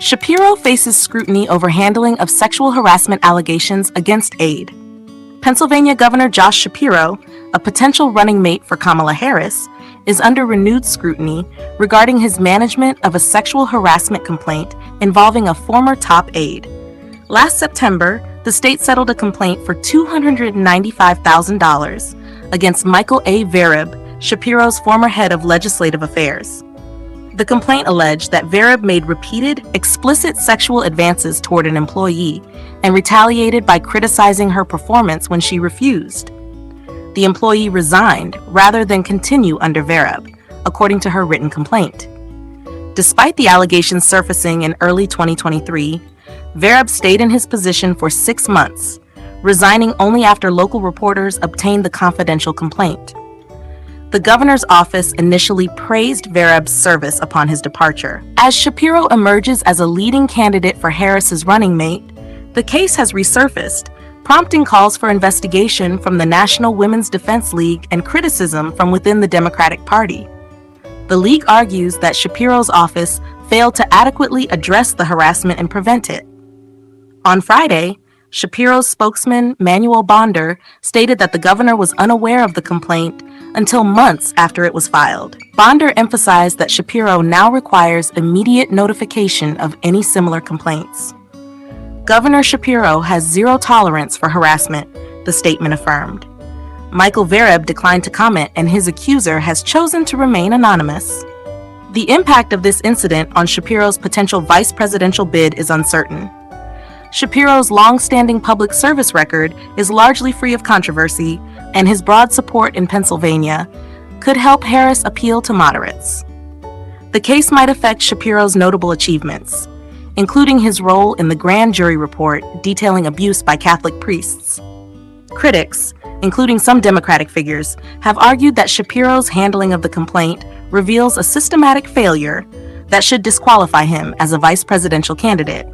Shapiro faces scrutiny over handling of sexual harassment allegations against aide. Pennsylvania Governor Josh Shapiro, a potential running mate for Kamala Harris, is under renewed scrutiny regarding his management of a sexual harassment complaint involving a former top aide. Last September, the state settled a complaint for $295,000 against Michael A. Vereb, Shapiro's former head of legislative affairs. The complaint alleged that Vereb made repeated, explicit sexual advances toward an employee and retaliated by criticizing her performance when she refused. The employee resigned rather than continue under Vereb, according to her written complaint. Despite the allegations surfacing in early 2023, Vereb stayed in his position for 6 months, resigning only after local reporters obtained the confidential complaint. The governor's office initially praised Vereb's service upon his departure. As Shapiro emerges as a leading candidate for Harris's running mate, the case has resurfaced, prompting calls for investigation from the National Women's Defense League and criticism from within the Democratic Party. The league argues that Shapiro's office failed to adequately address the harassment and prevent it. On Friday, Shapiro's spokesman, Manuel Bonder, stated that the governor was unaware of the complaint until months after it was filed. Bonder emphasized that Shapiro now requires immediate notification of any similar complaints. Governor Shapiro has zero tolerance for harassment, the statement affirmed. Michael Vereb declined to comment, and his accuser has chosen to remain anonymous. The impact of this incident on Shapiro's potential vice presidential bid is uncertain. Shapiro's long-standing public service record is largely free of controversy, and his broad support in Pennsylvania could help Harris appeal to moderates. The case might affect Shapiro's notable achievements, including his role in the grand jury report detailing abuse by Catholic priests. Critics, including some Democratic figures, have argued that Shapiro's handling of the complaint reveals a systematic failure that should disqualify him as a vice presidential candidate.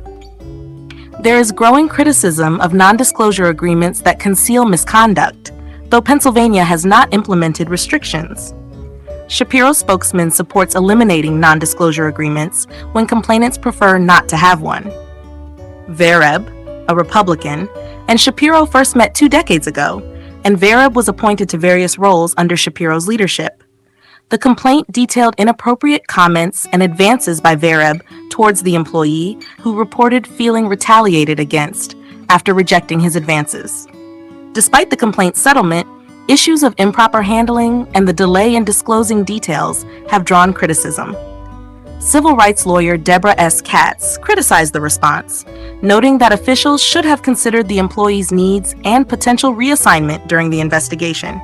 There is growing criticism of non-disclosure agreements that conceal misconduct, though Pennsylvania has not implemented restrictions. Shapiro's spokesman supports eliminating non-disclosure agreements when complainants prefer not to have one. Vereb, a Republican, and Shapiro first met 2 decades ago, and Vereb was appointed to various roles under Shapiro's leadership. The complaint detailed inappropriate comments and advances by Vereb towards the employee, who reported feeling retaliated against after rejecting his advances. Despite the complaint's settlement, issues of improper handling and the delay in disclosing details have drawn criticism. Civil rights lawyer Deborah S. Katz criticized the response, noting that officials should have considered the employee's needs and potential reassignment during the investigation.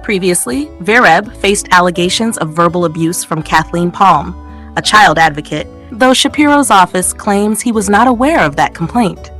Previously, Vereb faced allegations of verbal abuse from Kathleen Palm, a child advocate, though Shapiro's office claims he was not aware of that complaint.